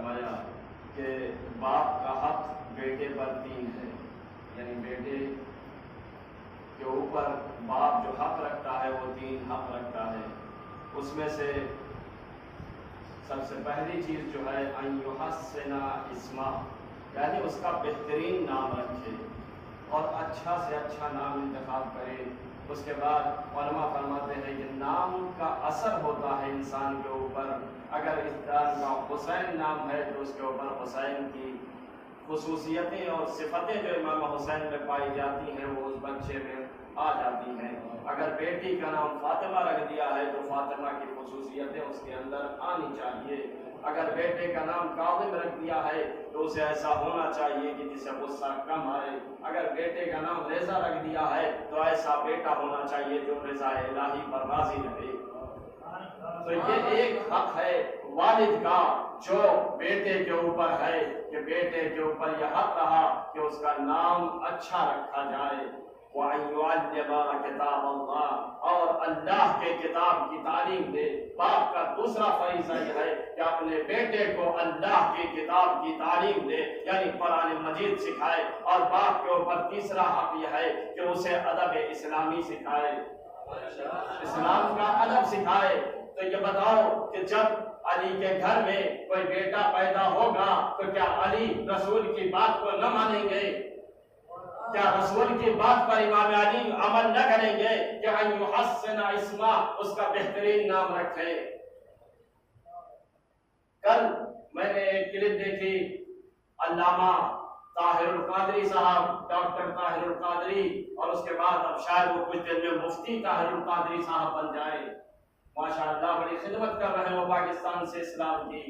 فرمایا کہ باپ کا حق بیٹے پر 3 ہے، یعنی بیٹے کے اوپر باپ جو حق رکھتا ہے وہ 3 حق رکھتا ہے۔ اس میں سے سب سے پہلی چیز جو ہے ان یحسن اسما، یعنی اس کا بہترین نام رکھے اور اچھا سے اچھا نام انتخاب کرے۔ اس کے بعد علماء فرماتے ہیں کہ نام کا اثر ہوتا ہے انسان کے اوپر۔ اگر انسان کا حسین نام ہے تو اس کے اوپر حسین کی خصوصیتیں اور صفتیں جو امام حسین میں پائی جاتی ہیں وہ اس بچے میں آ جاتی ہیں۔ اگر بیٹی کا نام فاطمہ رکھ دیا ہے تو فاطمہ کی خصوصیتیں اس کے اندر آنی چاہیے۔ اگر بیٹے کا نام کاظم رکھ دیا ہے تو اسے ایسا ہونا چاہیے کہ جسے غصہ کم آئے۔ اگر بیٹے کا نام رضا رکھ دیا ہے تو ایسا بیٹا ہونا چاہیے جو رضا الہی پر راضی رہے۔ تو یہ ایک حق ہے والد کا جو بیٹے کے اوپر ہے کہ بیٹے کے اوپر یہ حق رہا کہ اس کا نام اچھا رکھا جائے۔ وَأَن يُعَلِّمَ كِتَابَ اللَّهِ، اور اللہ کے کتاب کی تعلیم دے۔ باپ کا دوسرا فریضہ یہ ہے کہ اپنے بیٹے کو اللہ کی کتاب کی تعلیم دے، یعنی قرآن مجید سکھائے۔ اور باپ کے اوپر تیسرا حق یہ ہے کہ اسے ادب اسلامی سکھائے، اسلام کا ادب سکھائے۔ تو یہ بتاؤ کہ جب علی کے گھر میں کوئی بیٹا پیدا ہوگا تو کیا علی رسول کی بات کو نہ مانیں گے؟ کیا رسول کی بات پر امام علی عمل نہ کریں گے کہ ان یحسن اسما، اس کا بہترین نام رکھے؟ کل میں نے ایک کلپ دیکھی، علامہ طاہر القادری صاحب، ڈاکٹر طاہر القادری، اور اس کے بعد اب شاید وہ کچھ دن میں مفتی طاہر القادری صاحب بن جائے۔ ماشاءاللہ بڑی خدمت کر رہے ہیں وہ پاکستان سے اسلام کی،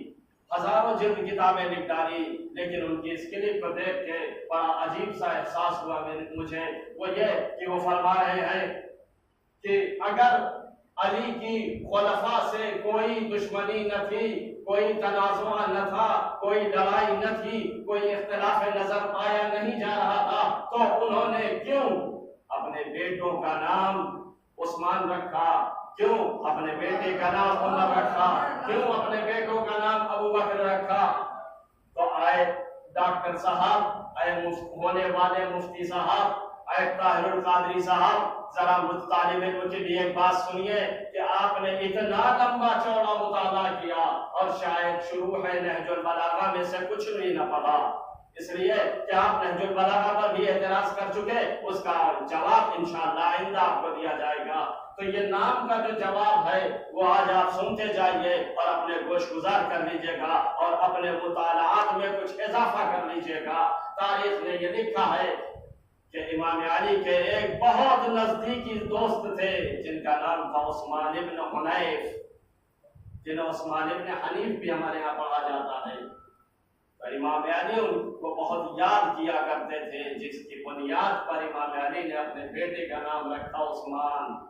ہزاروں جلد کتابیں لکھ ڈالی، لیکن ان کی اس کلپ کو دیکھ کے بڑا عجیب سا احساس ہوا مجھے۔ وہ یہ کہ وہ فرما رہے ہیں کہ اگر علی کی خلفاء سے کوئی دشمنی نہ تھی، کوئی تنازع نہ تھا، کوئی لڑائی نہ تھی، کوئی اختلاف نظر پایا نہیں جا رہا تھا، تو انہوں نے کیوں اپنے بیٹوں کا نام عثمان رکھا؟ کیوں اپنے بیٹے کا نام عمر رکھا؟ کیوں اپنے بیٹوں کا نام ابو بکر رکھا؟ تو آئے ڈاکٹر صاحب، اے ہونے والے مفتی صاحب، اے طاہر القادری صاحب، ذرا مجھ طالب علم کے لیے ایک بات سنیے کہ آپ نے اتنا لمبا چوڑا مطالعہ کیا اور شاید شروع ہے نہج البلاغہ میں سے کچھ بھی نہ پڑھا، اس لیے کہ آپ نہج البلاغہ پر بھی اعتراض کر چکے، اس کا جواب انشاءاللہ آئندہ آپ کو دیا جائے گا۔ تو یہ نام کا جو جواب ہے وہ آج آپ سنتے جائیے اور اپنے گوش گزار کر لیجئے گا اور اپنے مطالعات میں کچھ اضافہ کر لیجئے گا۔ تاریخ نے یہ لکھا ہے کہ امام علی کے ایک بہت نزدیکی دوست تھے جن کا نام تھا عثمان ابن حنیف، جنہیں عثمان ابن حنیف بھی ہمارے یہاں پڑھا جاتا ہے۔ امام علی ان کو بہت یاد کیا کرتے تھے، جس کی بنیاد پر امام علی نے اپنے بیٹے کا نام رکھا عثمان۔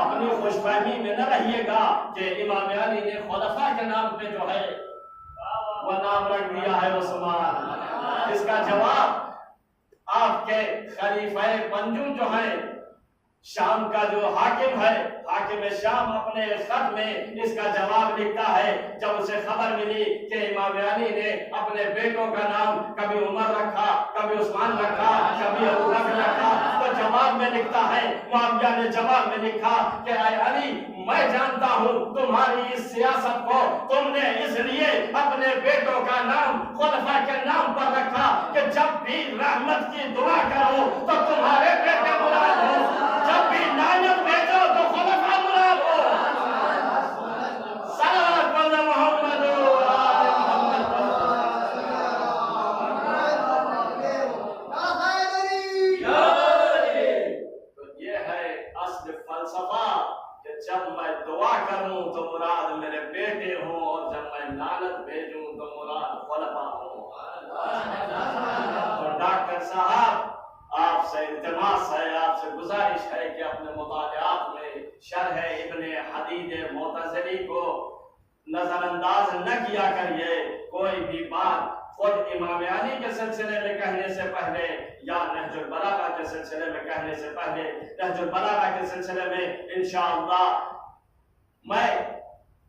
اپنی خوش فہمی میں نہ رہیے گا کہ امام علی نے خلفاء کے نام پہ جو ہے وہ نام رکھ دیا ہے عثمان۔ اس کا جواب آپ کے خلیفہ پنجم جو ہیں، شام کا جو حاکم ہے، حاکم شام اپنے خط میں اس کا جواب لکھتا ہے جب اسے خبر ملی کہ امام علی نے اپنے بیٹوں کا نام کبھی عمر رکھا، کبھی عثمان رکھا، کبھی ابو بکر رکھا، تو جواب میں لکھتا ہے، معاویہ نے جواب میں لکھا کہ اے علی، میں جانتا ہوں تمہاری اس سیاست کو تم نے اس لیے اپنے بیٹوں کا نام خلفاء کے نام پر رکھا کہ جب بھی رحمت کی دعا کرو تو تمہارے بیٹے مراد ہو، جب بھی لعنت بھیجو تو خلفاء مراد ہو۔ صلوات اللہ محمد وآل محمد۔ تو یہ ہے اصل فلسفہ کہ جب میں دعا کروں تو مراد میرے بیٹے ہوں اور جب میں لعنت بھیجوں تو مراد خلفاء ہوں۔ اور ڈاکٹر صاحب، آپ سے التماس ہے، آپ سے گزارش ہے کہ اپنے مطالعات میں شرح ابن حدید معتزلی کو نظر انداز نہ کیا کریے۔ کوئی بھی بات خود امام علی کے سلسلے میں کہنے سے پہلے یا نہج البلاغہ کے سلسلے میں کہنے سے پہلے، نہج البلاغہ کے سلسلے میں انشاءاللہ میں